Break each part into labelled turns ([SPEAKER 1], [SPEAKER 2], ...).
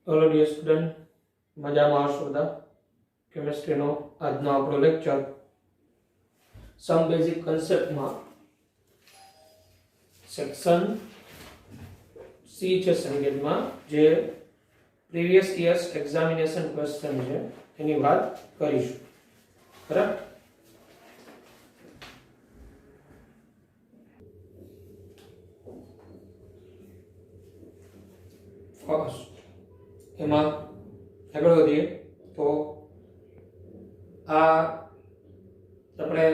[SPEAKER 1] Hello dear student, मजा में आवशो बधा। केमिस्ट्री नो आजनो आपणो लेक्चर सम बेसिक कॉन्सेप्ट में सेक्शन सी छे संगीत में जे प्रीवियस इयर्स एग्जामिनेशन क्वेश्चन छे एनी बात करीशुं। बराबर। फर्स्ट एमां આગળ વધીએ તો આ આપણે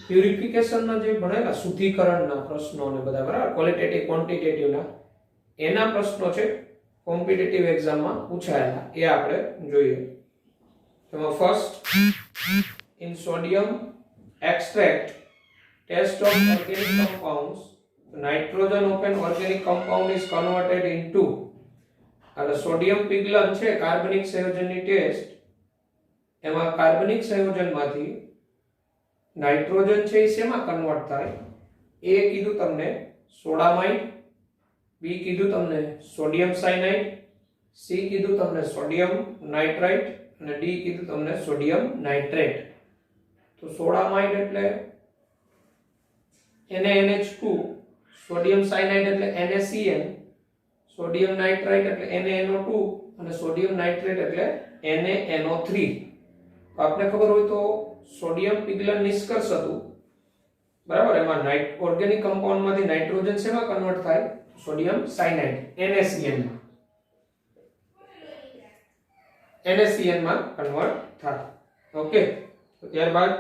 [SPEAKER 1] પ્યુરિફિકેશનના જે ભણેલા શુદ્ધિકરણના પ્રશ્નો ને બધા બરાબર ક્વોલિટેટિવ ક્વોન્ટિટેટિવના એના પ્રશ્નો છે કોમ્પિટિટિવ એક્ઝામમાં પૂછાયેલા એ આપણે જોઈએ। એમાં first in sodium extract test of organic compounds nitrogen of an organic compound is converted into એટલે સોડિયમ પિગલન છે કાર્બનિક સંયોજનની ટેસ્ટ એમાં કાર્બનિક સંયોજનમાંથી નાઇટ્રોજન છે એ શેમાં કન્વર્ટ થાય એ કીધું તમને સોડામાઇડ, બી કીધું તમને સોડિયમ સાયનાઇડ, સી કીધું તમને સોડિયમ નાઇટ્રાઇટ અને ડી કીધું તમને સોડિયમ નાઇટ્રેટ। તો સોડામાઇડ એટલે NaNH2, સોડિયમ સાયનાઇડ એટલે NaCN, સોડિયમ નાઇટ્રાઇટ એટલે NaNO2 અને સોડિયમ નાઇટ્રેટ એટલે NaNO3। તો આપણે ખબર હોય તો સોડિયમ પિગલન નિષ્કર્ષ હતું બરાબર। એમાં ઓર્ગેનિક કમ્પાઉન્ડ માંથી નાઇટ્રોજન શેમાં કન્વર્ટ થાય સોડિયમ સાયનાઇડ NaCN માં કન્વર્ટ થાય। ઓકે, તો ત્યારબાદ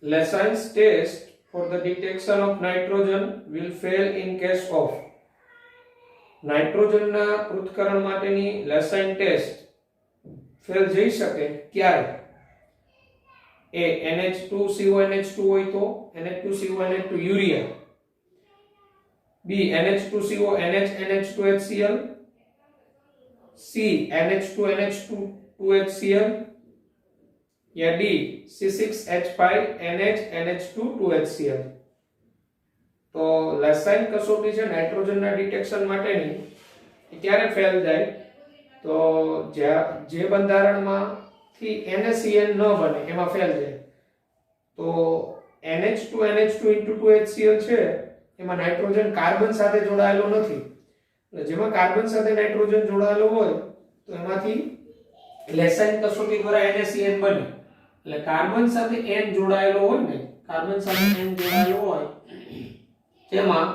[SPEAKER 1] Lesson's test for the detection of nitrogen will fail in case of nitrogen ના પૃથ્થકરણ માટેની લેસાઇન ટેસ્ટ ફેલ જઈ શકે ક્યારે? એ NH2CONH2 હોય તો NH2CONH2 urea, B NH2CONH NH2HCl, C NH2NH2 या D C6H5NH NH2 2HCl। तो લેસાઇન કસોટી છે નાઇટ્રોજન ના ડિટેક્શન માટેની ક્યારે ફેલ જાય તો જે બંધારણમાંથી NaCN ન બને એમાં ફેલ જાય। તો NH2NH2 2HCl છે એમાં નાઇટ્રોજન કાર્બન સાથે જોડાયેલો નથી, એટલે જેમાં કાર્બન સાથે નાઇટ્રોજન જોડાયેલો હોય તો એમાંથી લેસાઇન કસોટી દ્વારા NaCN બને। એટલે કાર્બન સાથે N જોડાયેલો હોય ને, કાર્બન સાથે N જોડાયેલો હોય તેમાં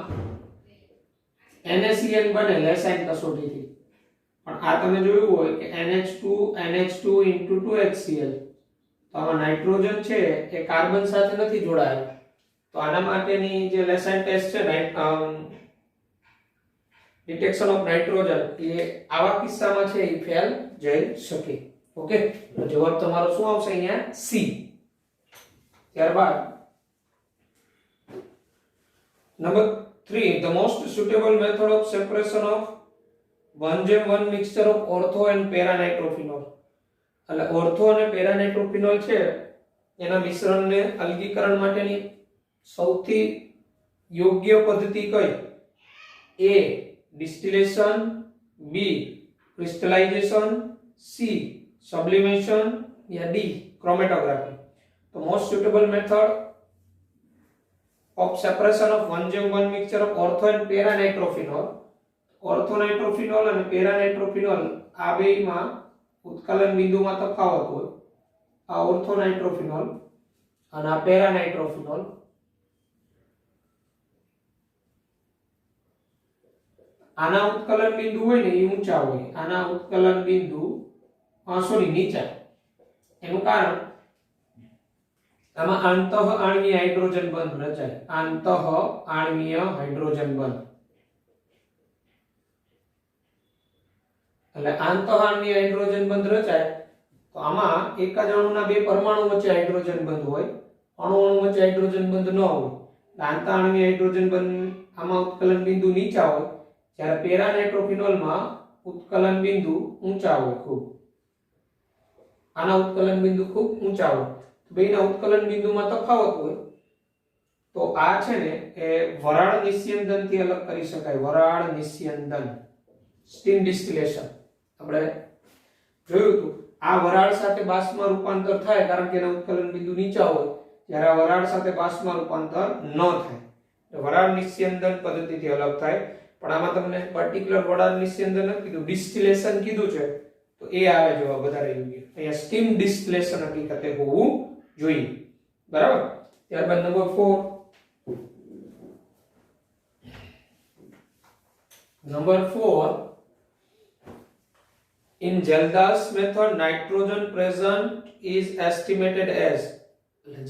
[SPEAKER 1] NaCN બને લેસાઇન કસોટીથી। પણ આ તમે જોયું હોય કે NH2NH2 2HCl તો આમાં નાઇટ્રોજન છે એ કાર્બન સાથે નથી જોડાયેલો, તો આના માટેની જે લેસાઇન ટેસ્ટ છે ડિટેક્શન ઓફ નાઇટ્રોજન એ આવા કિસ્સામાં છે એ ફેલ જઈ શકે। ઓકે, તો જવાબ તમારો શું આવશે અહીંયા? સી। ત્યારબાદ number 3 the most suitable method of separation of 1:1 mixture of ortho and para nitrophenol। એટલે ઓર્થો અને પેરા નાઇટ્રોફિનોલ છે એના મિશ્રણને અલગીકરણ માટેની સૌથી યોગ્ય પદ્ધતિ કઈ? A distillation, B crystallization, C sublimation या D chromatography। तो most suitable method of separation of 1:1 mixture of ortho and para nitrophenol, ortho nitrophenol અને para nitrophenol આ બેયમાં ઉત્કલન બિંદુમાં તફાવત હોય। આ ortho nitrophenol અને આ para nitrophenol આના ઉત્કલન બિંદુ હોય ને એ ઊંચા હોય, આના ઉત્કલન બિંદુ નીચા। એનું કારણ આમાં આંતઃ આણ્વીય હાઇડ્રોજન બંધ રચાય, આંતઃ આણ્વીય હાઇડ્રોજન બંધ। એટલે આંતઃ આણ્વીય હાઇડ્રોજન બંધ રચાય તો આમાં એક જ અણુના બે પરમાણુ વચ્ચે હાઇડ્રોજન બંધ હોય, અણુ વચ્ચે હાઇડ્રોજન બંધ ન હોય। આંતઃ આણ્વીય હાઇડ્રોજન બંધ આમાં ઉત્કલન બિંદુ નીચા હોય, જ્યારે પેરા નાઇટ્રોફિનોલમાં ઉત્કલન બિંદુ ઊંચા હોય ખૂબ। આના ઉત્કલન બિંદુ ખૂબ ઊંચા હોય, બેયના ઉત્કલન બિંદુમાં તફાવત હોય તો આ છે ને એ વરાળ નિસ્યંદન થી અલગ કરી શકાય. વરાળ નિસ્યંદન, સ્ટીમ ડિસ્ટિલેશન આપણે જોયું હતું. આ વરાળ સાથે બાષ્પમાં રૂપાંતર થાય કારણ કે એના ઉત્કલન બિંદુ નીચા હોય, જ્યારે આ વરાળ સાથે બાષ્પમાં રૂપાંતર ન થાય. વરાળ નિસ્યંદન પદ્ધતિથી અલગ થાય. પણ આમાં તમને પર્ટિક્યુલર વરાળ નિસ્યંદન નથી કીધું, ડિસ્ટિલેશન કીધું છે, તો એ આવે જવાબ વધારે યોગ્ય. અહીંયા સ્ટીમ ડિસ્ટિલેશન હકીકતે હોવું જોઈએ. બરાબર. ત્યારબાદ number 4. Number 4, in Geldas method nitrogen present is estimated as.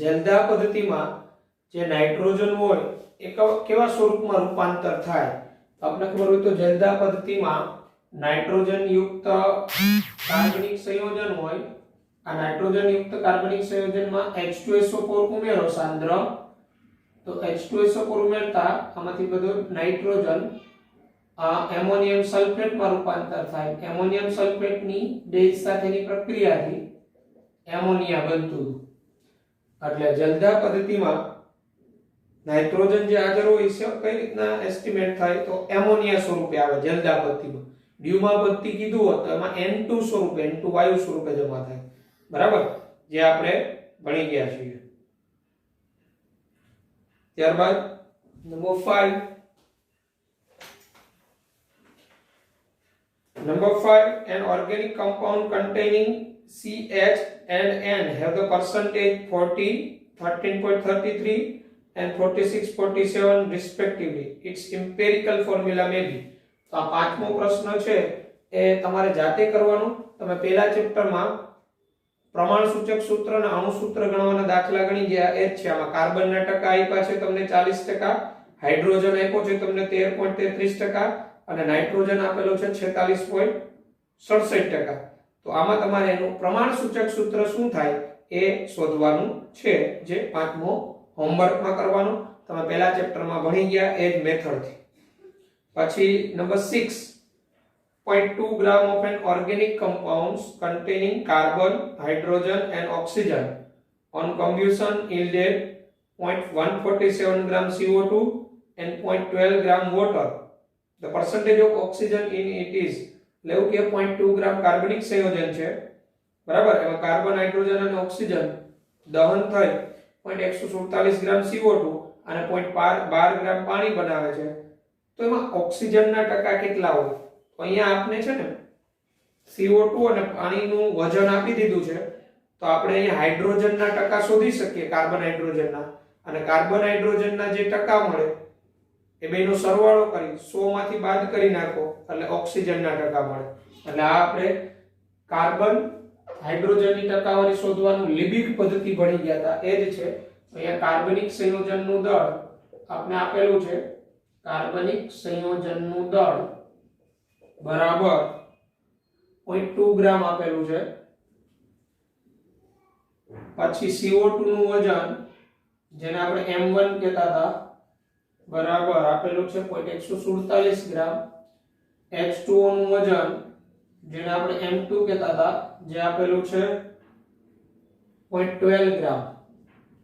[SPEAKER 1] જેલ્ડા પદ્ધતિમાં જે નાઇટ્રોજન હોય એ કેવા સ્વરૂપમાં રૂપાંતર થાય? આપણે ખબર હોય તો જેલ્ડા પદ્ધતિમાં નાઇટ્રોજન યુક્ત કાર્બનિક સંયોજન હોય. આ નાઇટ્રોજન યુક્ત કાર્બનિક સંયોજનમાં H2SO4 ઉમેરો સાંદ્ર, તો H2SO4 ઉમેરતા આમાંથી બધું નાઇટ્રોજન એમોનિયમ સલ્ફેટમાં રૂપાંતર થાય. એમોનિયમ સલ્ફેટની બેઝ સાથેની પ્રક્રિયાથી એમોનિયા બનતું. એટલે જલદા પદ્ધતિમાં નાઇટ્રોજન જે હાજર હોય છે કઈ રીતના એસ્ટિમેટ થાય તો એમોનિયા સ્વરૂપે આવે. જલદા પદ્ધતિમાં ડ્યુમા પદ્ધતિ કીધું હોત તો એમાં N2 સ્વરૂપે, N2 વાયુ સ્વરૂપે જમા થાય. બરાબર, જે આપણે ભણી ગયા છીએ. ત્યારબાદ number 5. Number 5, an organic compound containing CH and N have the percentage 40, 13.33 and 46.47 respectively. Its empirical formula may be. તો આ પાંચમો પ્રશ્ન છે એ તમારે જાતે કરવાનો. તમે પહેલા ચેપ્ટરમાં પ્રમાણસૂચક સૂત્ર અને અણુ સૂત્ર ગણવાના દાખલા ગણી ગયા એ જ છે. આમાં કાર્બનના ટકા આપ્યા છે તમને 40%, હાઇડ્રોજન આપ્યો છે તમને 13.33% અને નાઇટ્રોજન આપેલો છે 46.67%. તો આમાં તમારે એનું પ્રમાણસૂચક સૂત્ર શું થાય એ શોધવાનું છે, જે પાંચમો હોમવર્કમાં કરવાનું. તમે પહેલા ચેપ્ટરમાં ભણી ગયા એ જ મેથડથી. પછી number 6, 0.2 gram of an organic compounds containing carbon, hydrogen and oxygen on combustion yielded 0.147 gram CO2 and 0.12 gram water. The percentage of oxygen in it is, લેવું કે 0.2 ગ્રામ કાર્બનિક સંયોજન છે. બરાબર, એમાં કાર્બન, હાઇડ્રોજન અને ઓક્સિજન દહન થઈ 0.147 ગ્રામ CO2 અને 0.12 ગ્રામ પાણી બનાવે છે. તો એમાં ઓક્સિજનના ટકા કેટલા હોય? તો અહીંયા આપને છે ને CO2 અને પાણીનું વજન આપી દીધું છે. તો આપણે અહીંયા હાઇડ્રોજનના ટકા શોધી શકીએ, કાર્બન હાઇડ્રોજનના, અને કાર્બન હાઇડ્રોજનના જે ટકા મળે એ બેનો સરવાળો કરી 100 માંથી બાદ કરી નાખો એટલે ઓક્સિજનના ટકા મળે. એટલે આ આપણે કાર્બન હાઇડ્રોજનની ટકાવારી શોધવાનું લિબિક પદ્ધતિ ભણી ગયા હતા એ જ છે. અહીંયા કાર્બનિક સંયોજનનું દળ આપણે આપેલું છે. કાર્બનિક સંયોજનનું દળ બરાબર 0.2 ગ્રામ આપેલું છે. પછી CO2 નું વજન જેને આપણે M1 કહેતા હતા બરાબર આપેલું છે 0.147 ગ્રામ. H2O નું વજન જેને આપણે M2 કહેતા હતા જે આપેલું છે 0.12 ગ્રામ.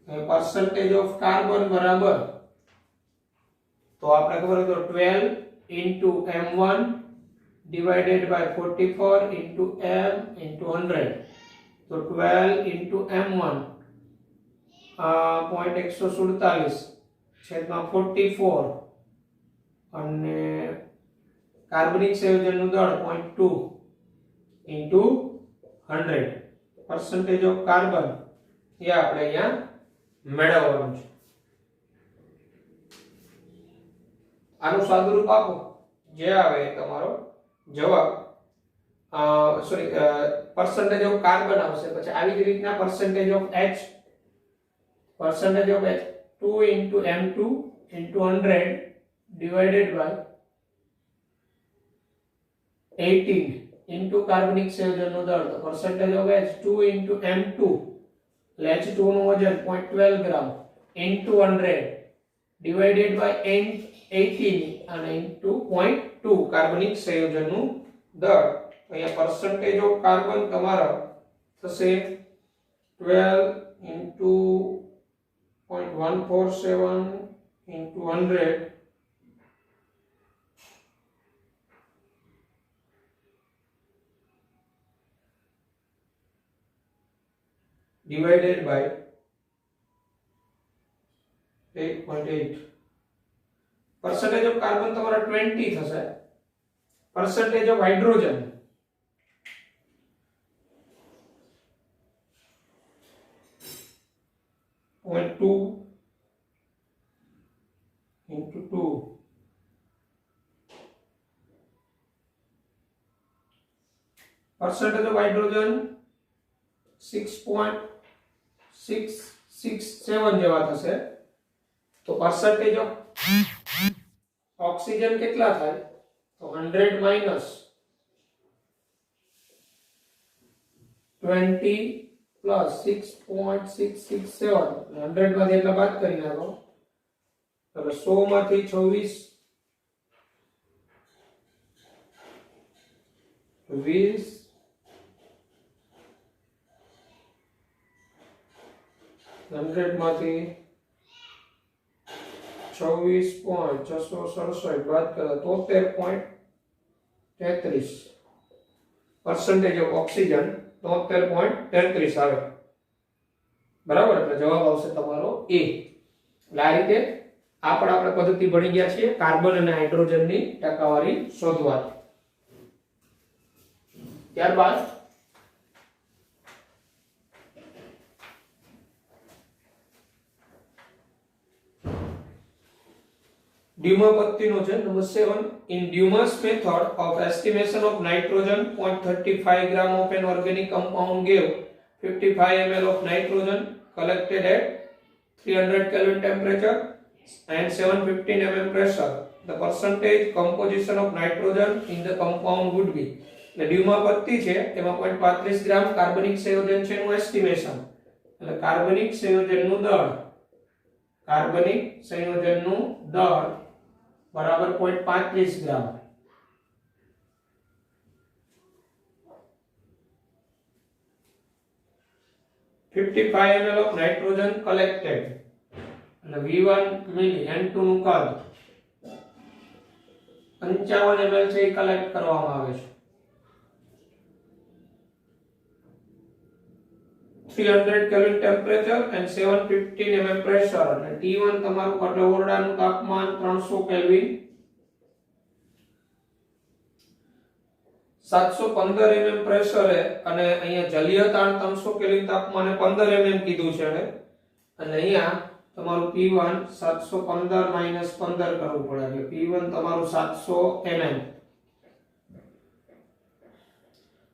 [SPEAKER 1] percentage of carbon બરાબર તો આપણે ખબર હોય તો 12 into M1 divided by 44 into M into 100. તો 12 into M1 0.147 છેદમાં 44 અને કાર્બનિક સંયોજનનું દળ 0.2 into 100. percentage of carbon એ આપણે અહીંયા મેળવવાનું છે. આનું સાદુરૂપ આપો જે આવે તમારો જવાબ percentage of carbon આવશે. પછી આવી જ રીતના percentage of H 2 into M2 into 100 divided by 18 into કાર્બનિક સંયોજનનું દળ. તો percentage of H 2 into M2 એટલે H2 નું વજન 0.12 ગ્રામ into 100 divided by 18 અને into 0.2 કાર્બનિક સંયોજનનું દળ. અહીંયા percentage of carbon તમારો થશે 12 into 0.147 into 100 divided by 8.8. percentage of carbon તમારા 20 થશે. percentage of hydrogen 0.2 into 2. percentage of hydrogen 6.667 જેવા થશે. તો percentage of oxygen કેટલા થાય? તો 100 minus 20 plus 6.667, 100 માંથી એટલા બાદ કરી નાખો એટલે 100 માંથી 26 20 100 માંથી 26.667 બાદ કરો 73.33 percentage of oxygen 73.33 આવે. બરાબર, એટલે જવાબ આવશે તમારો એ. એટલે આ રીતે આપણે પદ્ધતિ ભણી ગયા છીએ કાર્બન અને હાઇડ્રોજનની ટકાવારી શોધવાની. ત્યારબાદ Dumas પદ્ધતિનો છે number 7. In Dumas method of estimation of nitrogen, 0.35 gram of an organic compound gave 55 ml of nitrogen collected at 300 Kelvin temperature and 715 mm pressure. The percentage composition of nitrogen in the compound would be. એટલે ડ્યુમા પદ્ધતિ છે તેમાં 0.35 ગ્રામ કાર્બનિક સંયોજન છે નું estimation. એટલે કાર્બનિક સંયોજનનું દળ બરાબર 0.35 ગ્રામ. $55 ml of nitrogen collected. એટલે V1 મિલી N2 નું કદ 55 ml છે એ કલેક્ટ કરવામાં આવે છે. 300 Kelvin temperature and 715 mm pressure. એટલે T1 તમારું એટલે ઓરડાનું તાપમાન 300 કેલ્વિન, 715 mm પ્રેશરે અને અહીંયા જલીય તાણ 300 કેલ્વિન તાપમાને 15 mm કીધું છે. અને અહીંયા તમારું P1 715 minus 15 કરવું પડે એટલે P1 તમારું 700 mm.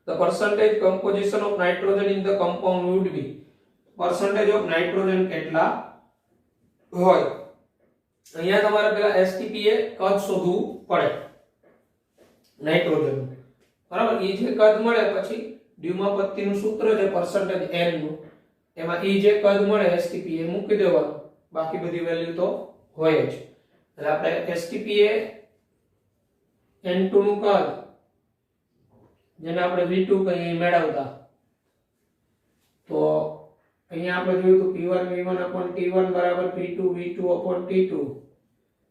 [SPEAKER 1] The percentage composition of nitrogen in the compound would be. Percentage of nitrogen કેટલા હોય? અહીંયા તમારે પહેલા STPA કદ શોધવું પડે નાઇટ્રોજન. બરાબર, ઈ જે કદ મળે પછી ડ્યુમા પદ્ધતિનું સૂત્ર છે percentage n નું, એમાં ઈ જે કદ મળે STPA મૂકી દેવાનું, બાકી બધી વેલ્યુ તો હોય જ. એટલે આપણે STPA n2 નું કદ જેને આપણે V2 કહીએ મેળવતા, તો અહીંયા આપણે જોયું તો P1 V1/T1 બરાબર P2 V2/T2.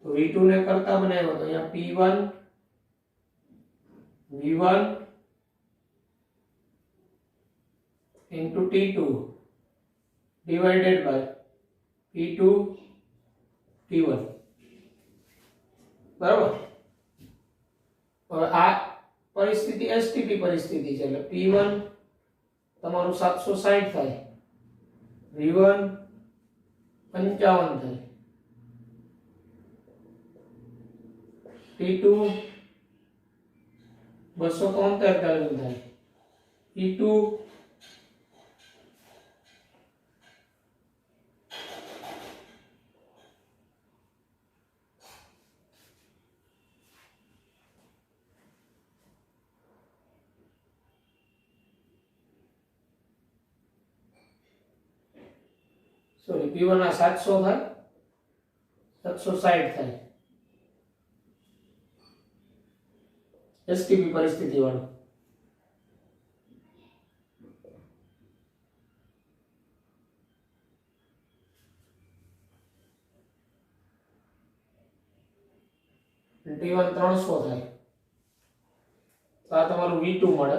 [SPEAKER 1] તો V2 ને કરતા બનાવ્યો તો અહીંયા P1 V1 into T2 divided by P2 T1. બરાબર, હવે આ પરિસ્થિતિ STP પરિસ્થિતિ છે એટલે P1 તમારું 760 થાય, V1 55 થાય, T2 273 કેલ્વિન થાય, P2 સોરી P1 આ 700 થાય, 760 થાય STP પરિસ્થિતિ વાળું. T1 300 થાય તો આ તમારું V2 મળે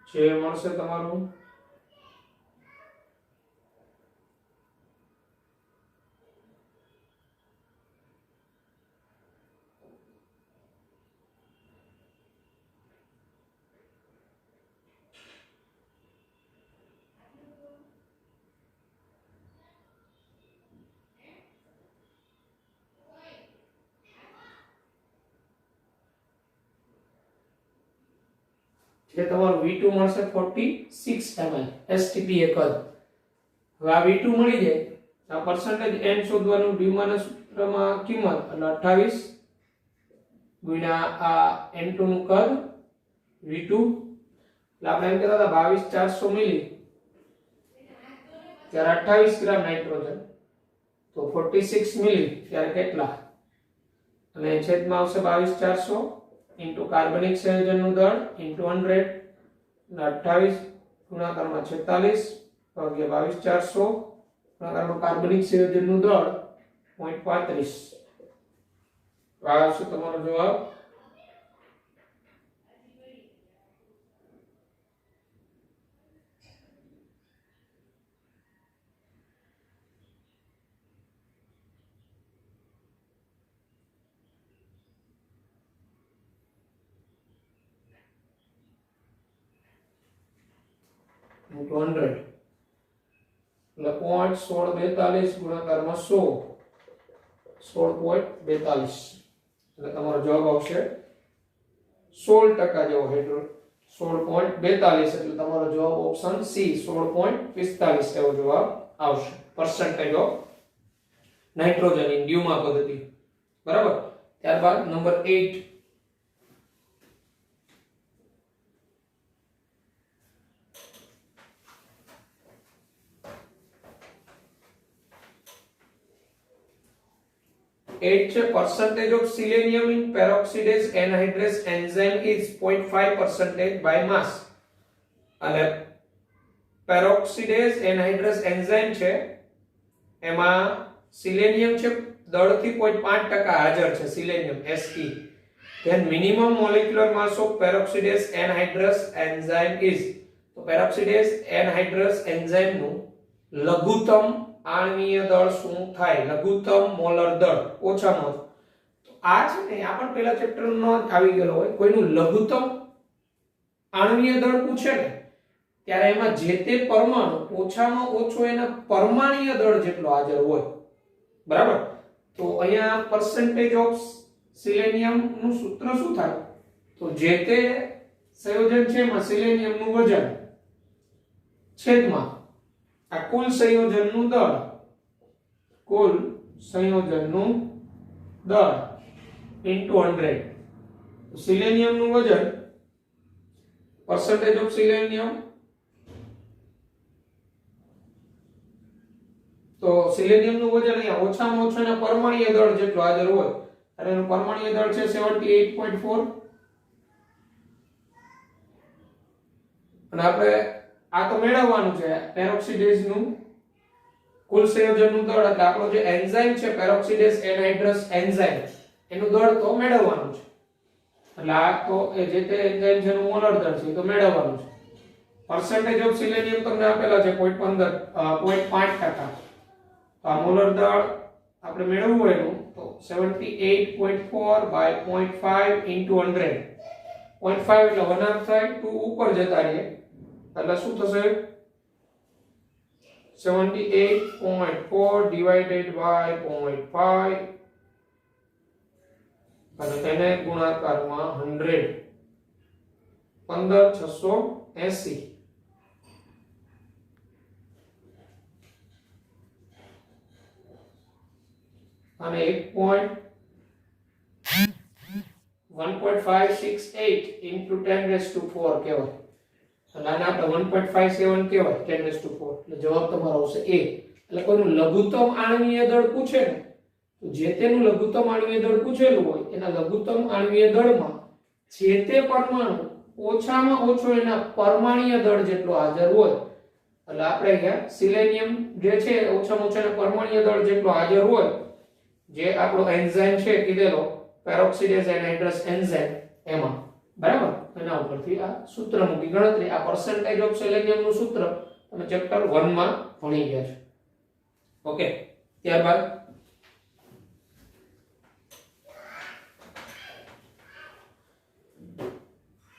[SPEAKER 1] જે મળશે તમારું જે તમારું V2 મળશે 46 ml STP એક જ હવે આ V2 મળી જાય આ percentage n શોધવાનું ડીમાના સૂત્રમાં કિંમત એટલે 28 ગુણ્યા આ n2 નું કદ V2 એટલે આપણે એમ કહેતા હતા 22400 મિલી ત્યારે 28 ગ્રામ નાઇટ્રોજન તો 46 મિલી ત્યારે કેટલા અને છેદમાં આવશે 22400 into કાર્બનિક સંયોજનનું દળ into 100 અને 28 ગુણાકારમાં 46 ભાગ્યા 22400 ગુણાકારમાં કાર્બનિક સંયોજનનું દળ 0.35 આ આવશે તમારો જવાબ into 100 એટલે 0.1642 ગુણાકારમાં 100 16.42 એટલે તમારો જવાબ આવશે 16% જેવો હાઇડ્રો 16.42 એટલે તમારો જવાબ ઓપ્શન સી 16.45 એવો જવાબ આવશે percentage of nitrogen in ડ્યુમા પદ્ધતિ બરાબર ત્યારબાદ number 8 8 percentage of selenium in peroxidase anhydrase enzyme is 0.5% by mass અને peroxidase anhydrase enzyme છે એમાં સિલેનિયમ છે દળથી 0.5% હાજર છે સિલેનિયમ Se then minimum molecular mass of peroxidase anhydrase enzyme is તો peroxidase anhydrase enzyme નું લઘુત્તમ આણ્વીય દળ શું થાય લઘુત્તમ મોલર દળ ઓછામાં ઓછું તો આ છે ને આ પણ પહેલા ચેપ્ટરમાં આવી ગયેલો હોય કોઈનું લઘુત્તમ આણ્વીય દળ પૂછે ને ત્યારે એમાં જે તે પરમાણુ ઓછામાં ઓછો એના પરમાણ્વીય દળ જેટલો હાજર હોય બરાબર તો અહીંયા percentage of selenium નું સૂત્ર શું થાય તો જે તે સંયોજન છે એમાં સિલેનિયમ નું વજન છેદમાં આ કુલ સંયોજનનું દળ into 100 સિલેનિયમનું વજન percentage of selenium તો સિલેનિયમનું વજન અહીંયા ઓછામાં ઓછું એના પરમાણ્વીય દળ જેટલો હાજર હોય અને એનું પરમાણ્વીય દળ છે 78.4 અને આપણે આ તો મેળવવાનું છે પેરોક્સિડેઝ નું કુલ સંયોજનનું દળ એટલે આપણો જે એન્ઝાઇમ છે પેરોક્સિડેઝ એનહાઇડ્રસ એન્ઝાઇમ એનું દળ તો મેળવવાનું છે એટલે આ તો જે તે એન્ઝાઇમ જેનું મોલર દળ છે તો મેળવવાનું છે percentage of selenium તમને આપેલા છે 0.5% તો આ મોલર દળ આપણે મેળવવું હોય તો 78.4 by 0.5 into 100 0.5 એટલે 1/2 થાય 2 ઉપર જતા રહીએ એટલે શું થશે 78.4 divided by 0.5 અને તેને ગુણાકારમાં 100 15680 અને 1.568 into 10 raised to 4 કહેવાય એટલે આને આપણે 1.57 કહેવાય 10 raised to 4 એટલે જવાબ તમારો આવશે A એટલે કોઈનું લઘુત્તમ આણ્વીય દળ પૂછે ને તો જે તેનું લઘુત્તમ આણ્વીય દળ પૂછેલું હોય એના લઘુત્તમ આણ્વીય દળમાં જે તે પરમાણુ ઓછામાં ઓછો એના પરમાણ્વીય દળ જેટલો હાજર હોય એટલે આપણે અહીંયા સિલેનિયમ જે છે ઓછામાં ઓછા પરમાણ્વીય દળ જેટલો હાજર હોય, જે આપણો એન્ઝાઇમ છે કીધેલો પેરોક્સિડેઝ એનહાઇડ્રસ એન્ઝાઇમ એમાં, બરાબર, એના ઉપરથી આ સૂત્ર મૂકી ગણતરી. આ પર્સન્ટેજ ઓફ સેલેનિયમ નું સૂત્ર તમે ચેપ્ટર 1 માં ભણી ગયા છો. ઓકે, ત્યારબાદ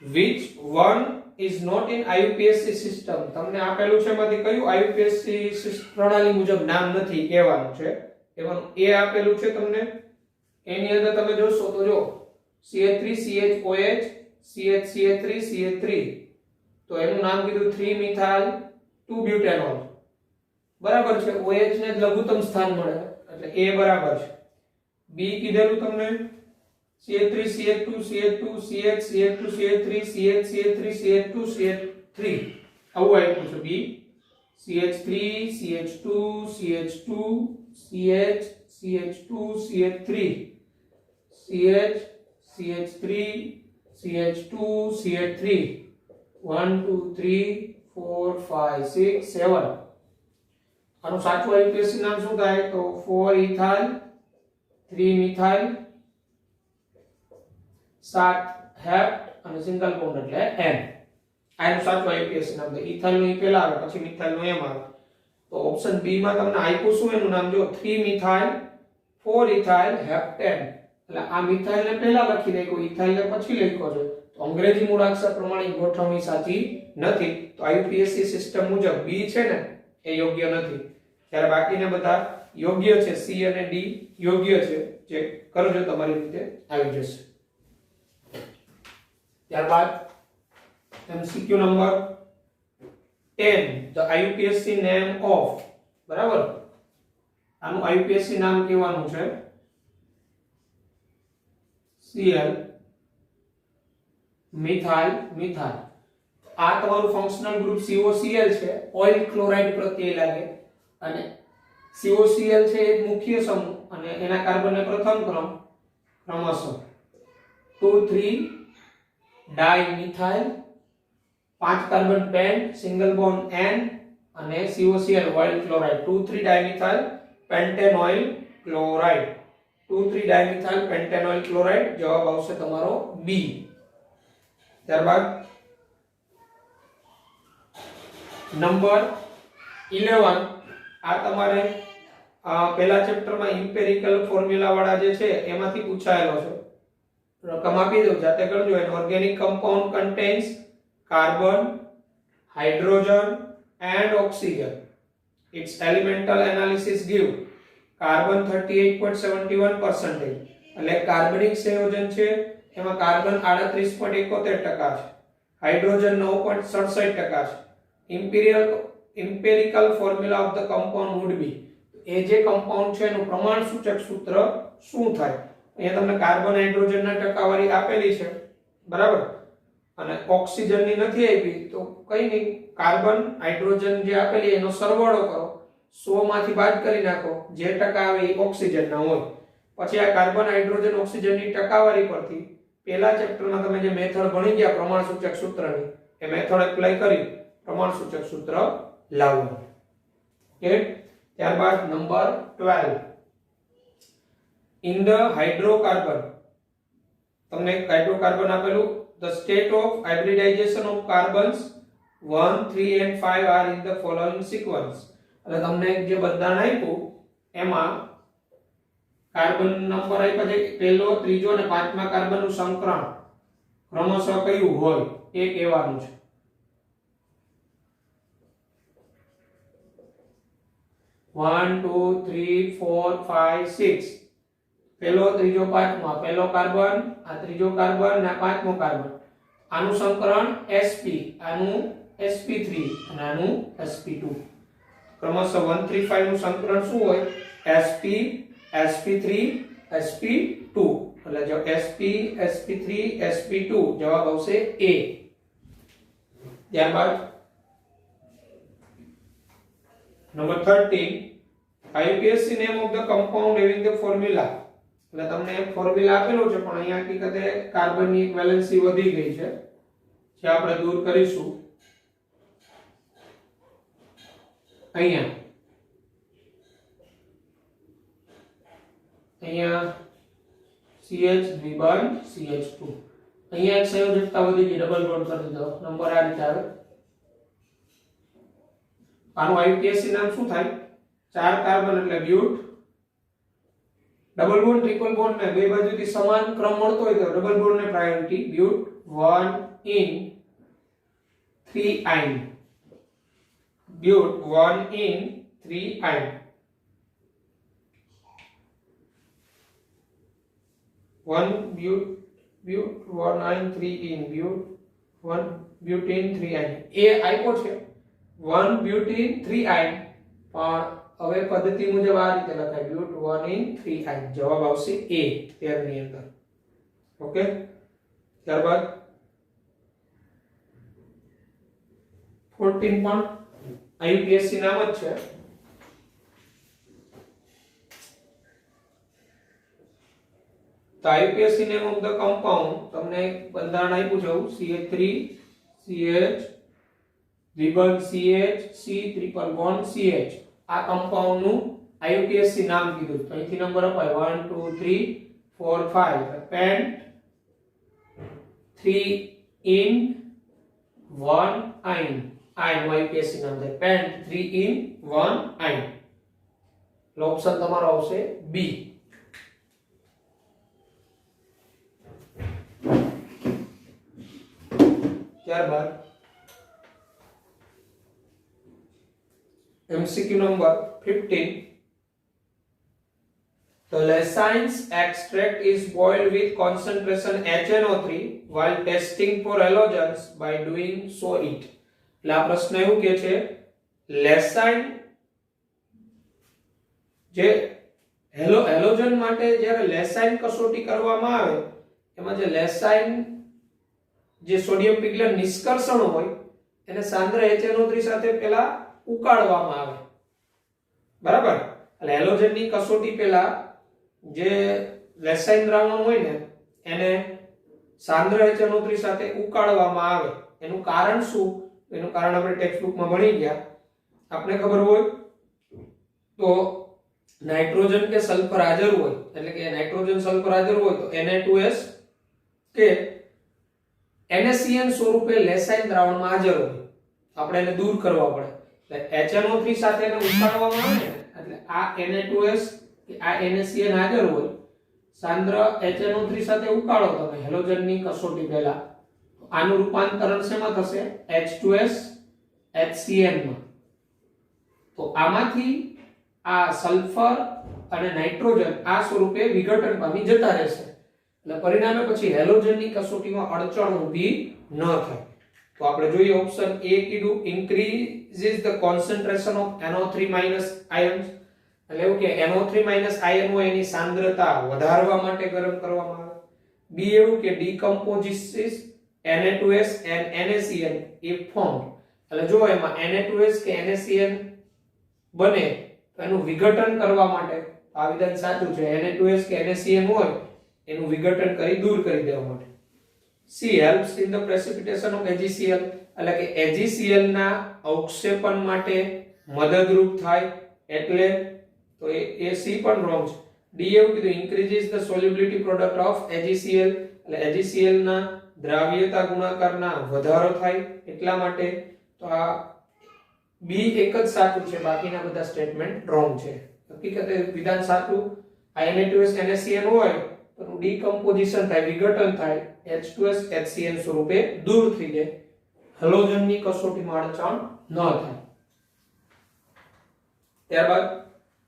[SPEAKER 1] which one is not in IUPAC system. તમને આપેલું છે એમાંથી કયું IUPAC પ્રણાલી મુજબ નામ નથી કહેવાનું છે. એવાનું એ આપેલું છે તમને. એની અંદર તમે જોશો તો જો CH3 CHOH CH3 CH3 તો એનું નામ કીધું 3 મિથાઇલ 2 બ્યુટેનોલ, બરાબર છે. OH ને જ લઘુત્તમ સ્થાન મળે એટલે A બરાબર છે. B કીધેલું તમને CH3 CH2 CH2 CH CH2 CH3 CH CH3 CH2 CH3 આવું આપ્યું છે. B CH3 CH2 CH2 CH CH2 CH3 CH CH3 CH2 CH3 1 2 3 4 5 6 7. આનું સાચું IUPAC નામ શું થાય તો 4 ઇથાઇલ 3 મિથાઇલ 7 હેપ્ટ અને સિંગલ બોન્ડ એટલે N. આનું સાચું IUPAC નામ છે. ઇથાઇલ નું ઈ પહેલા આવે પછી મિથાઇલ નું એમ આવે. તો ઓપ્શન બી માં તમને આપ્યું શું એનું નામ જો 3 મિથાઇલ 4 ઇથાઇલ હેપ્ટેન. એટલે આ મિથાઇલ ને પહેલા લખી નાખ્યો, ઇથાઇલ ને પછી લખ્યો છે. તો અંગ્રેજી મૂળાક્ષર પ્રમાણે ગોઠવણી સાચી નથી. તો IUPAC સિસ્ટમ મુજબ બી છે ને એ યોગ્ય નથી. ત્યારે બાકીના બધા યોગ્ય છે. સી અને ડી યોગ્ય છે. જે કરજો તમારી રીતે આવી જશે. ત્યારબાદ MCQ number 10 the IUPAC name of, બરાબર, આનું IUPAC નામ કહેવાનું છે Cl મિથાઇલ મિથાઇલ. આ તમારું ફંક્શનલ ગ્રુપ COCl છે, ઓઇલ ક્લોરાઇડ પ્રત્યય લાગે અને COCl છે એક મુખ્ય સમૂહ અને એના કાર્બનને પ્રથમ ક્રમ ક્રમશઃ 2 3 dimethyl, 5 carbon pent single bond N અને COCl oyl chloride 2 3 dimethyl pentanoyl chloride 2 3 dimethyl pentanoyl chloride. જવાબ આવશે તમારો B. ત્યારબાદ નંબર 11 આ તમારે પહેલા ચેપ્ટરમાં ઇમ્પેરિકલ ફોર્મ્યુલા વાળા જે છે એમાંથી પૂછાયેલો છે. રકમ આપી દઉં, જાતે કરજો. An organic compound contains carbon, hydrogen and oxygen. Its elemental analysis give carbon 38.71%. એટલે કાર્બનિક સંયોજન છે એમાં કાર્બન 38.71% છે, હાઇડ્રોજન 9.67% છે. Empirical formula of the compound would be, એ જે કમ્પાઉન્ડ છે એનું પ્રમાણસૂચક સૂત્ર શું થાય? અહીંયા તમને કાર્બન હાઇડ્રોજનના ટકાવારી આપેલી છે, બરાબર, અને ઓક્સિજનની નથી આપી તો કઈ નહીં, કાર્બન હાઇડ્રોજન જે આપેલી એનો સરવાળો કરો, 100 માંથી બાદ કરી નાખો, જે ટકા આવે એ ઓક્સિજનના હોય. પછી આ કાર્બન હાઇડ્રોજન ઓક્સિજનની ટકાવારી પરથી પહેલા ચેપ્ટરમાં તમે જે મેથડ ભણી ગયા પ્રમાણસૂચક સૂત્રની, એ મેથડ એપ્લાય કરી પ્રમાણસૂચક સૂત્ર લાવવું. ઓકે, ત્યારબાદ નંબર 12 ઇન ધ હાઇડ્રોકાર્બન, તમને હાઇડ્રોકાર્બન આપેલું the state of hybridization of carbons 1 3 and 5 are in the following sequence. એટલે તમને જે બંધારણ આપ્યું એમાં કાર્બન નંબર આપ્યા છે પહેલો, ત્રીજો અને પાંચમા કાર્બનનું સંકરણ ક્રમશઃ કયું હોય એ કહેવાનું છે. One, 2, 3, 4, 5, 6. પહેલો, ત્રીજો, પાંચમો. પહેલો કાર્બન, આ ત્રીજો કાર્બન અને આ પાંચમો કાર્બન. આનું સંકરણ sp, આનું sp3 અને આનું sp2. ક્રમશઃ 1 3 5 નું સંકરણ શું હોય? sp sp3 sp2. એટલે જો sp sp3 sp2 જવાબ આવશે A. ત્યારબાદ number 13 IUPAC name of the compound having the formula. એટલે તમને ફોર્મ્યુલા આપેલો છે પણ અહીંયા હકીકતે કાર્બનની એક વેલેન્સી વધી ગઈ છે જે આપણે દૂર કરીશું. અહીંયા CH દ્વિબંધ CH2 અહીંયા એક સંયોજકતા વધી ગઈ ડબલ બોન્ડ કરી દીધો નંબર આ રીતે આવે આનું IUPAC નામ શું થાય 4 કાર્બન એટલે but double bond triple bond ને બે બાજુથી સમાન ક્રમ મળતો હોય તો ડબલ બોન્ડ ને priority but 1 in 3 ine but 1 in 3 ine 1 but 1 ine 3 in but 1 butene 3 ine એ આપ્યો છે 1 ब्यूटीन 3 ine પણ હવે પદ્ધતિ મુજબ આ રીતે લખાય ब्यूट 1 in 3 ine જવાબ આવશે A 13 ની અંદર ઓકે ત્યારબાદ 14 પણ IUPAC નામ જ છે તો IUPAC name of the compound તમને બંધારણ આપ્યું છે CH3 CH દ્વિબંધ CH C triple bond CH આ કમ્પાઉન્ડ નું IUPAC નામ કીધું તો અહીંથી નંબર અપાય 1 2 3 4 5 pent 3 in 1 ine ine IUPAC નામ છે pent 3 in 1 ine ઓપ્શન તમારો આવશે B ત્યારબાદ MCQ number 15 the lysine extract is boiled with concentration HNO3 while testing for halogens by doing so it એટલે આ પ્રશ્ન એવું કે છે લેસાઇન જે હેલોજન માટે જ્યારે લેસાઇન કસોટી કરવામાં આવે એમાં જે લેસાઇન જે સોડિયમ પિગલેટ નિષ્કર્ષણ હોય એને સાંદ્ર HNO3 સાથે પહેલા ઉકાળવામાં આવે બરાબર એટલે હેલોજનની કસોટી પહેલા જે લેસાઇન દ્રાવણ હોય ને એને સાંદ્ર HNO3 સાથે ઉકાળવામાં આવે એનું કારણ શું એનું કારણ આપણે ટેક્સ્ટ બુકમાં ભણી ગયા આપણે ખબર હોય તો નાઇટ્રોજન કે સલ્ફર હાજર હોય એટલે કે નાઇટ્રોજન સલ્ફર હાજર હોય તો Na2S કે NaCN સ્વરૂપે લેસાઇન દ્રાવણમાં હાજર હોય આપણે એને દૂર કરવા પડે એટલે HNO3 સાથે એને ઉકાળવામાં આવે ને એટલે આ Na2S કે આ NaCN હાજર હોય સાંદ્ર HNO3 સાથે ઉકાળો તમે હેલોજનની કસોટી પહેલા આનું રૂપાંતરણ શેમાં થશે H2S HCN માં તો આમાંથી આ સલ્ફર અને નાઇટ્રોજન આ સ્વરૂપે વિઘટન પામી જતા રહેશે એટલે પરિણામે પછી હેલોજનની કસોટીમાં અડચણ ઊભી ન થાય તો આપણે જોઈએ ઓપ્શન A કીધું increases the concentration of NO3 ions એટલે એવું કે NO3 ion હોય એની સાંદ્રતા વધારવા માટે ગરમ કરવામાં આવે B એવું કે decomposes Na2S and NaCN if formed એટલે જો એમાં Na2S કે NaCN બને તો એનું વિઘટન કરવા માટે આ વિધાન સાચું છે Na2S કે NaCN હોય એનું વિઘટન કરી દૂર કરી દેવા માટે C helps in the precipitation of AgCl એટલે કે AgCl ના અવક્ષેપણ માટે મદદરૂપ થાય એટલે તો એ C પણ રોંગ છે D એવું કીધું increases the solubility product of AgCl એટલે AgCl ના દ્રાવ્યતા ગુણાકારના વધારો થાય એટલા માટે તો આ B એક જ સાચું છે બાકીના બધા સ્ટેટમેન્ટ રોંગ છે હકીકતે વિધાન સાચું આ Na2S NaCN હોય તો ડીકમ્પોઝિશન થાય વિઘટન થાય H2S HCN સ્વરૂપે દૂર થઈ જાય હેલોજનની કસોટીમાં અડચણ ન થાય ત્યારબાદ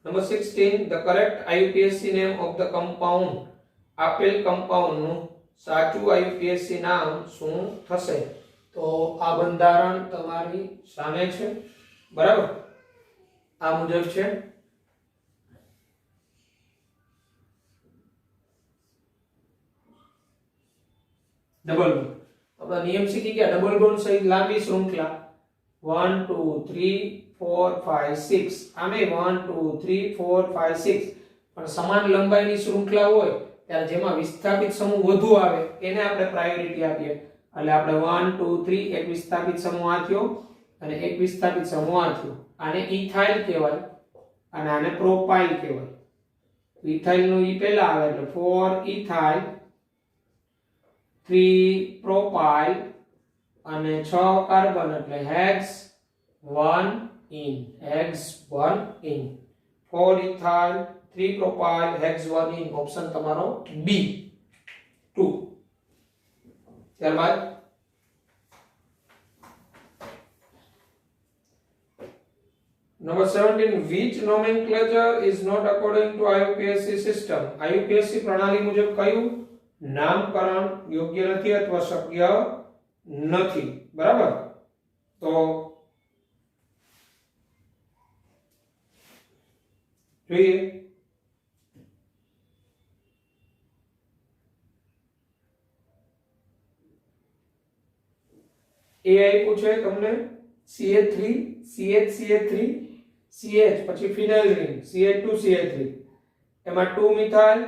[SPEAKER 1] number 16 the correct IUPAC name of the compound આપેલ કમ્પાઉન્ડ નું સાચું IUPAC નામ શું થશે તો આ બંધારણ તમારી સામે છે બરાબર આ મુજબ છે ડબલ બોન્ડ આપણા નિયમ શીખી ગયા ડબલ બોન્ડ સહિત લાંબી શૃંખલા 1 2 3 4 5 6 આમે 1 2 3 4 5 6 પણ સમાન લંબાઈની શૃંખલા હોય ત્યારે જેમાં વિસ્થાપિત સમૂહ વધુ આવે એને આપણે પ્રાયોરિટી આપીએ એટલે આપણે 1 2 3 એક વિસ્થાપિત સમૂહ આ થયો અને એક વિસ્થાપિત સમૂહ આ થયો આને ઇથાઇલ કહેવાય અને આને પ્રોપાઇલ કહેવાય. ઇથાઇલ નું ઈ પહેલા આવે એટલે 4 ઇથાઇલ 3 પ્રોપાઇલ અને 6 કાર્બન એટલે hex 1 in. Hex 1 in. 4 ethyl 3 propyl hex 1 in. Option તમારો બી 2. ત્યારબાદ Number 17, which nomenclature is not according to IUPAC system? IUPAC પ્રણાલી મુજબ કયું નામકરણ યોગ્ય નથી અથવા શક્ય નથી? બરાબર. તો જોઈએ. એ આપ્યું છે તમને CH3 CH CH પછી ફિનાઇલ રિંગ CH2CH3 એમાં 2 મિથાઇલ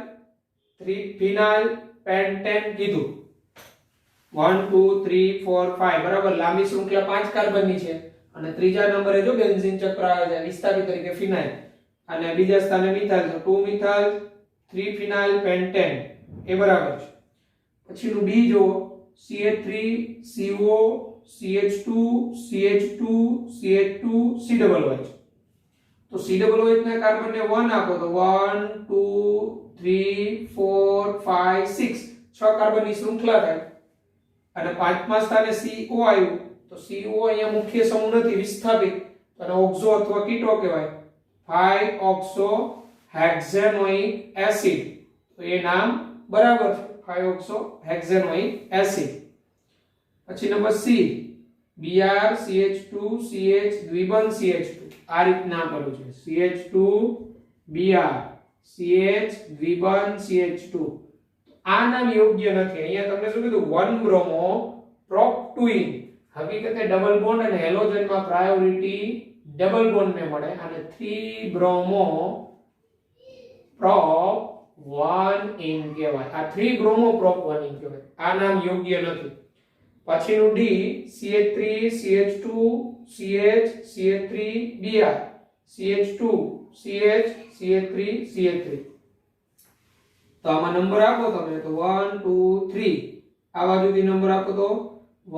[SPEAKER 1] 3 ફિનાઇલ પેન્ટેન કીધું 1 2 3 4 5 બરાબર. લાંબી શૃંખલા 5 કાર્બન ની છે અને ત્રીજા નંબરે જો બેન્ઝીન ચક્ર આવે છે વિસ્તારી તરીકે ફિનાઇલ અને બીજા સ્થાને મિથાઇલ તો 2 મિથાઇલ 3 ફિનાઇલ પેન્ટેન એ બરાબર છે. પછીનું બી જો CH3 CO CH2 CH2 CH2 COOH. તો COOH ના કાર્બન ને 1 આપો તો 1 2 3 4 5 6 6 કાર્બન ની શૃંખલા થાય અને પાંચમા સ્થાને CO આવ્યું તો CO અહીંયા મુખ્ય સમૂહ નથી વિસ્થાપિત અને ઓક્સો અથવા કીટો કહેવાય 5 ઓક્સો હેક્ઝેનોઇક એસિડ. તો એ નામ બરાબર છે 5 ઓક્સો હેક્ઝેનોઇક એસિડ. પછી number C Br CH2 CH દ્વિબંધ CH2 આ રીતના આપેલું છે CH2 Br CH દ્વિબંધ CH2. આ નામ યોગ્ય નથી. અહીંયા તમને શું કીધું 1 બ્રોમો પ્રોપ 2 ઇન. હકીકતે ડબલ બોન્ડ અને હેલોજન માં પ્રાયોરિટી ડબલ બોન્ડ ને મળે અને 3 બ્રોમો પ્રોપ 1 ઇન કહેવાય. આ 3 બ્રોમો પ્રોપ 1 ઇન કહેવાય. આ નામ યોગ્ય નથી. પછીનું D CH3 CH2 CH CH3 Br CH2 CH CH3 CH3. તો આમાં નંબર આપો તમે તો 1 2 3 આ બાજુથી નંબર આપો તો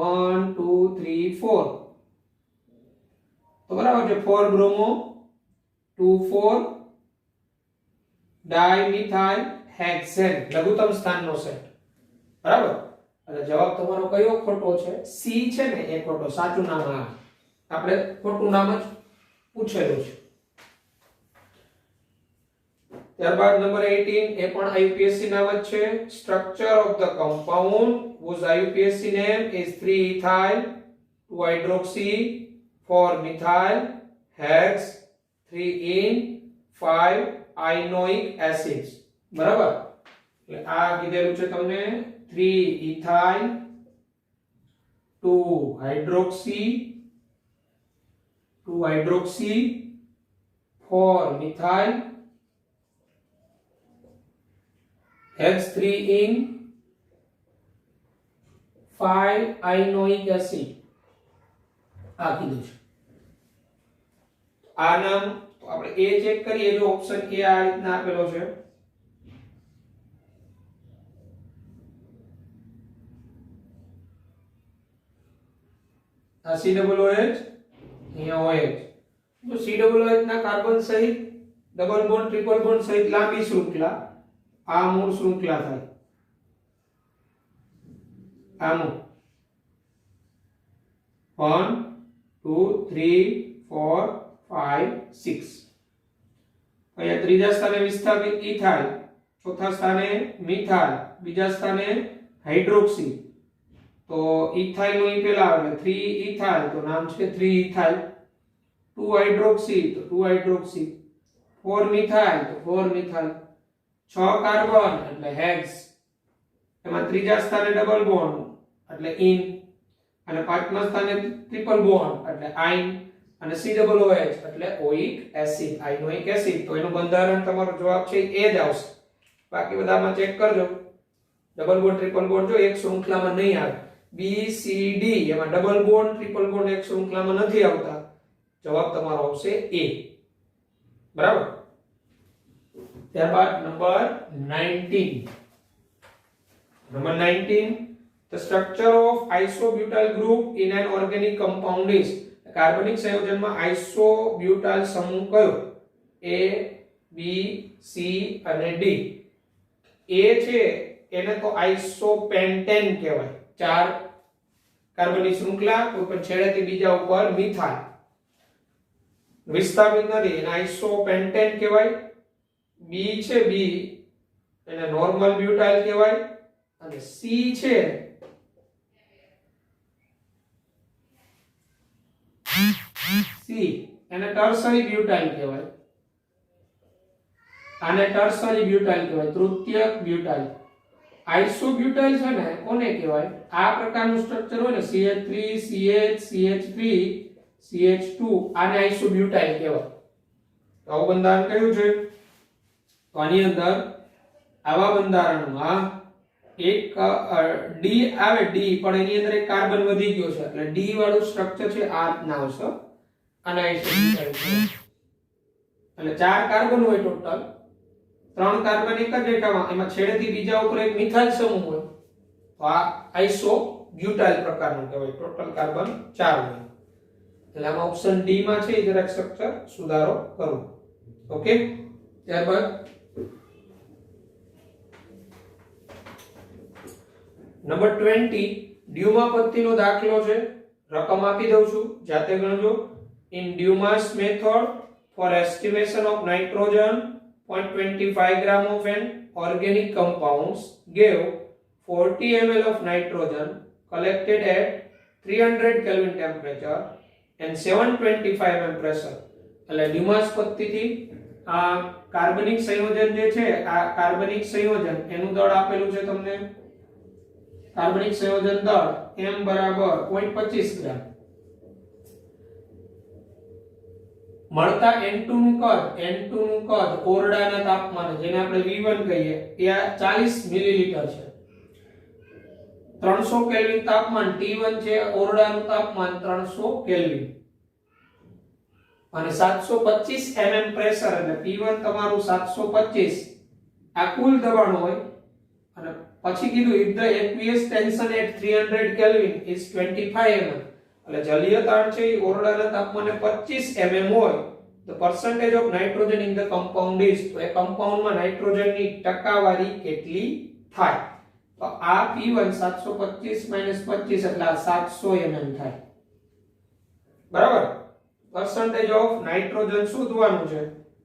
[SPEAKER 1] 1 2 3 4 તો બરાબર છે 4 બ્રોમો 2 4 ડાઇમિથાઇલ હેક્સેન લઘુત્તમ સ્થાનનો સેટ. બરાબર. એટલે જવાબ તમારો કયો ખોટો છે? સી છે ને એ ખોટો. સાચું નામ આ આપણે ખોટું નામ જ પૂછેલું છે. ત્યારબાદ નંબર 18 એ પણ IUPAC નામ જ છે. Structure of the compound whose IUPAC name is 3 ethyl 2 hydroxy 4 methyl hex 3 in 5 ionoic acids. બરાબર. એટલે આ કીધેલું છે તમને 3 ethyl 2 hydroxy 4 methyl hex 3 in 5 ionoic acid. આ કીધું છે. આ નામ તો આપણે એ ચેક કરીએ જો ઓપ્શન એ આ રીતના આપેલો છે. આ COOH અહીંયા OH. જો COOH ના કાર્બન સહિત ડબલ બોન્ડ ટ્રિપલ બોન્ડ સહિત લાંબી શૃંખલા આ મૂળ શૃંખલા થાય. આનું 1 2 3 4 5 6. અહીંયા ત્રીજા સ્થાને વિસ્થાપિત ઇથાઇલ, ચોથા સ્થાને મિથાઇલ, બીજા સ્થાને હાઇડ્રોક્સી. તો ઇથાઇલ નું પેલા આવે 3 ઇથાઇલ તો નામ છે 3 ઇથાઇલ. 2 હાઇડ્રોક્સી તો 2 હાઇડ્રોક્સી. 4 મિથાઇલ તો 4 મિથાઇલ. 6 કાર્બન એટલે હેક્સ. એમાં ત્રીજા સ્થાને ડબલ બોન્ડ એટલે ઇન અને પાંચમા સ્થાને ટ્રિપલ બોન્ડ એટલે આઇન અને COOH એટલે ઓઇક એસિડ, આઇનોઇક એસિડ. તો એનું બંધારણ તમારો જવાબ છે એ જ આવશે. બાકી બધામાં ચેક કરજો. ડબલ બોન્ડ ટ્રિપલ બોન્ડ જો એક શૃંખલામાં નહીં આવે. B C D એમાં ડબલ બોન્ડ ટ્રિપલ બોન્ડ એક શૃંખલામાં નથી આવતા. જવાબ તમારો આવશે એ. બરાબર. ત્યારબાદ number 19. Number 19, the structure of isobutyl group in an organic compound is, કાર્બનિક સંયોજનમાં આઇસોબ્યુટાઇલ સમૂહ કયો? A, B, C અને D. A છે એને તો આઇસોપેન્ટેન કહેવાય. 4 કાર્બનની શૃંખલા, કોઈ પણ છેડેથી બીજા ઉપર મિથાઇલ વિસ્થાપિત નથી, એને આઇસોપેન્ટેન કહેવાય. B છે, B એને નોર્મલ બ્યુટાઇલ કહેવાય. અને C છે એને ટર્શરી બ્યુટાઇલ કહેવાય. આને ટર્શરી બ્યુટાઇલ કહેવાય, તૃતીયક બ્યુટાઇલ. આઇસોબ્યુટાઇલ છે ને કોને કહેવાય? આ પ્રકારનું સ્ટ્રક્ચર હોય ને CH3 CH CH3 CH2, આને આઇસોબ્યુટાઇલ કહેવાય. તો આવું બંધારણ કયું છે? તો આની અંદર આવા બંધારણમાં એક D આવે, D પણ એની અંદર એક કાર્બન વધી ગયો છે એટલે D વાળું સ્ટ્રક્ચર છે આ રીતના આવશે. અને આઇસોબ્યુટાઇલ કહેવાય. એટલે 4 કાર્બન હોય ટોટલ, 3 કાર્બન એક જ રેખામાં, એમાં છેડેથી બીજા ઉપર એક મિથાઇલ સમૂહ હોય, તો આ આઇસોબ્યુટાઇલ પ્રકારનું કહેવાય. ટોટલ કાર્બન 4 હોય. એટલે આમાં ઓપ્શન ડી માં છે એ જરાક સ્ટ્રક્ચર સુધારો કરો. ઓકે. ત્યારબાદ નંબર 20, ડ્યુમા પદ્ધતિનો દાખલો છે. રકમ આપી દઉં છું, જાતે ગણજો. In Dumas method for estimation of nitrogen, 0.25 gram of an organic compounds gave 40 ml of nitrogen collected at 300 Kelvin temperature and 725 mm pressure. એટલે ડ્યુમાસ પદ્ધતિથી આ કાર્બનિક સંયોજન જે છે, આ કાર્બનિક સંયોજન એનું દળ આપેલું છે તમને. કાર્બનિક સંયોજન દળ m બરાબર 0.25 ગ્રામ. મળતા N2 નું કદ ઓરડાના તાપમાને, જેને આપણે V1 કહીએ, એ 40 મિલીલીટર છે. 300 કેલ્વિન તાપમાન T1 છે, ઓરડાનું તાપમાન 300 કેલ્વિન. અને 725 mm પ્રેશર, એટલે P1 તમારું 725 આ કુલ દબાણ હોય. અને પછી કીધું if the aqueous tension at 300 Kelvin is 25 mm, એટલે જલીય તાણ છે એ ઓરડાના તાપમાને 25 mm હોય, the percentage of nitrogen in the compound is, તો એ કમ્પાઉન્ડમાં નાઇટ્રોજનની ટકાવારી કેટલી થાય? તો આ P1 725 - 25 એટલે આ 700 mm થાય. બરાબર. percentage of nitrogen શોધવાનું છે.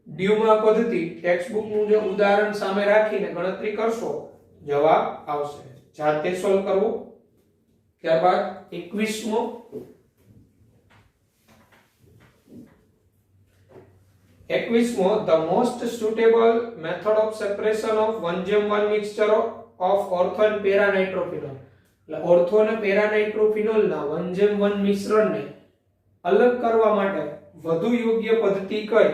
[SPEAKER 1] ડ્યુમા પદ્ધતિ ટેક્સ્ટબુક નું જે ઉદાહરણ સામે રાખીને ગણતરી કરશો, જવાબ આવશે. જાતે સોલ્વ કરવું. ત્યારબાદ 21મો, the most suitable method of separation of 1:1 mixture of ortho and para nitrophenol. એટલે ઓર્થો અને પેરા નાઇટ્રોફિનોલ ના 1:1 મિશ્રણને અલગ કરવા માટે વધુ યોગ્ય પદ્ધતિ કઈ?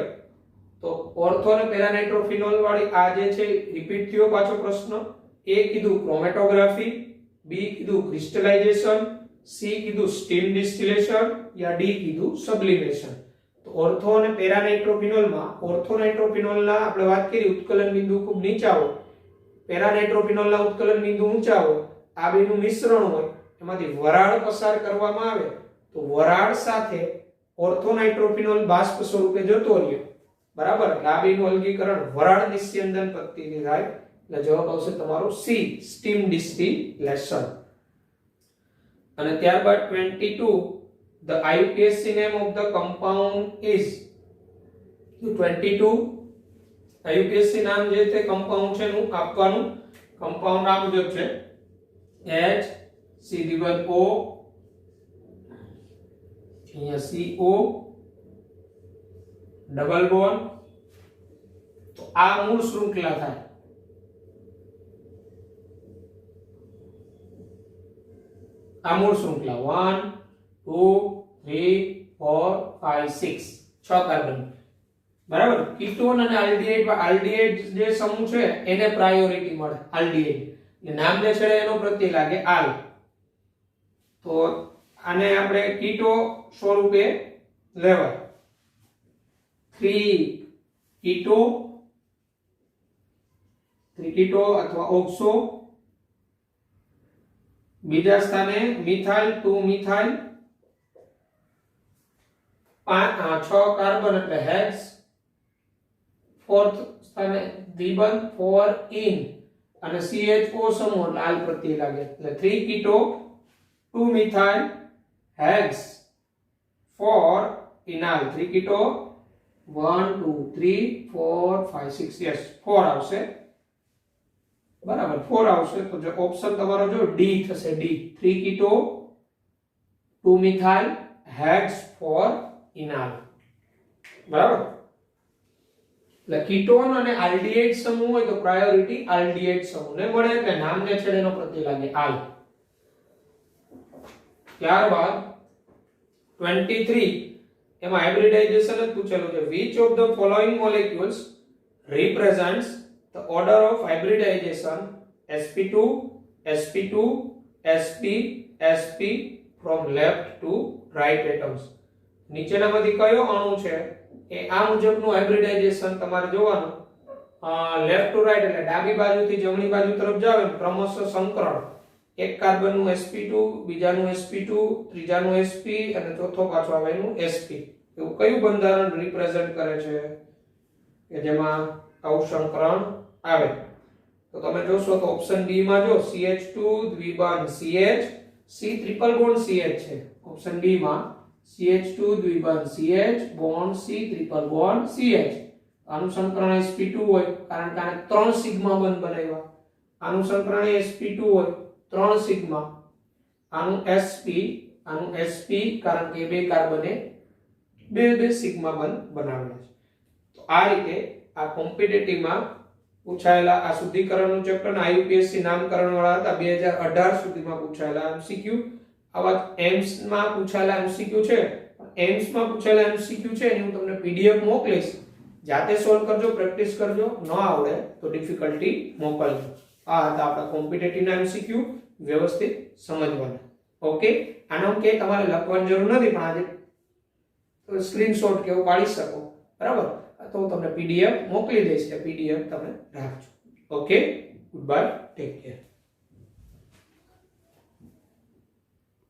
[SPEAKER 1] તો ઓર્થો અને પેરા નાઇટ્રોફિનોલ વાળી આ જે છે રિપીટ થયો પાછો પ્રશ્ન. A કીધું ક્રોમેટોગ્રાફી, B કીધું ક્રિસ્ટલાઇઝેશન, C કીધું સ્ટીમ ડિસ્ટિલેશન, યા D કીધું સબ્લિમેશન. તો ઓર્થો અને પેરા નાઇટ્રોફિનોલમાં ઓર્થો નાઇટ્રોફિનોલના આપણે વાત કરી ઉત્કલન બિંદુ ખૂબ નીચા હોય, પેરા નાઇટ્રોફિનોલના ઉત્કલન બિંદુ ઊંચા હોય. આ બેનું મિશ્રણ હોય, એમાંથી વરાળ પસાર કરવામાં આવે તો વરાળ સાથે ઓર્થો નાઇટ્રોફિનોલ બાષ્પ સ્વરૂપે જતો રહે. બરાબર. એટલે આ બેનું અલગીકરણ વરાળ નિસ્યંદન પદ્ધતિથી થાય. એટલે જવાબ આવશે તમારો C, સ્ટીમ ડિસ્ટિલેશન. અને ત્યારબાદ 22, the IUPAC name of the compound is, 22 IUPAC નામ જે છે કમ્પાઉન્ડ છે નું આપવાનું. કમ્પાઉન્ડ આ મુજબ છે HCl O, અહીંયા CO ડબલ બોન્ડ. તો આ મૂળ શૃંખલા થાય. આ મૂળ શૃંખલા 1 2 3 4 5 6 6 કાર્બન. બરાબર. કીટોન અને આલ્ડીહાઇડ જે સમૂહ છે એને પ્રાયોરિટી મળે. આલ્ડીહાઇડ એટલે નામ જે છે એનો પ્રત્યય લાગે આલ. તો આને આપણે કીટો સ્વરૂપે લેવાય. 3 कीटो अथवा ऑक्सो। बीजा स्थाने मिथाइल 2 मिथाइल। 6 कार्बन એટલે हेक्स। फोर्थ स्थाने द्विबंध 4 इन અને CHO समूह लाल प्रत्यय लागे એટલે 3 कीटो 2 मिथाइल हेक्स 4 इनाल। 3 कीटो 1 2 3 4 5 6 यस 4 આવશે बराबर 4 આવશે तो जो ऑप्शन તમારો जो डी થશે डी 3 कीटो 2 मिथाइल हेक्स 4 इनाल बराबर। એટલે કીટોન અને આલ્ડીહાઇડ સમૂહ હોય તો પ્રાયોરિટી આલ્ડીહાઇડ સમૂહને મળે એટલે નામને છેડેનો પ્રત્યય લાગે આલ। ત્યારબાદ 23 એમાં હાઇબ્રિડાઇઝેશન જ પૂછેલું છે which of the following molecules represents the order of hybridization sp2 sp2 sp sp from left to right atoms। નીચેનામાંથી કયો અણુ છે એ આ મુજબનું હાઇબ્રિડાઇઝેશન તમારે જોવાનું લેફ્ટ ટુ રાઈટ એટલે ડાબી બાજુથી જમણી બાજુ તરફ જાવ એમ ક્રમશઃ સંકરણ એક કાર્બનનું sp2 બીજાનું sp2 ત્રીજાનું sp અને ચોથો પાછો આવે એનું sp એવું કયું બંધારણ રિપ્રેઝન્ટ કરે છે કે જેમાં આવું સંકરણ આવે તો તમે જોશો તો ઓપ્શન ડી માં જો CH2 દ્વિબંધ CH C triple bond CH છે ઓપ્શન ડી માં CH2 દ્વિબંધ CH bond C triple bond CH આનું સંકરણ sp2 હોય કારણ કે આને 3 સિગ્મા બંધ બનાવ્યા આનું સંકરણ sp2 હોય 3 સિગ્મા આનું sp કારણ કે બે કાર્બને બે સિગ્મા બંધ બનાવેલા છે તો આ રીતે આ કોમ્પિટિટિવ માં પૂછાયેલા આ શુદ્ધિકરણનું ચેપ્ટર ના IUPSC નામકરણ વાળા હતા 2018 સુધીમાં પૂછાયેલા MCQ આવા એમ્સ માં પૂછાયેલા MCQ છે એમ્સ માં પૂછાયેલા MCQ છે એની હું તમને PDF મોકલીશ જાતે સોલ્વ કરજો પ્રેક્ટિસ કરજો ન આવડે તો ડિફિકલ્ટી મોકલજો આ હતા આપણા કોમ્પિટિટિવ ના MCQ વ્યવસ્થિત સમજવાના ઓકે આનો કે તમારે લખવાની જરૂર નથી પણ આજે સ્ક્રીનશોટ કેવો પાડી શકો બરાબર તો હું તમને PDF મોકલી દઈશ કે PDF તમે રાખજો okay good bye take care.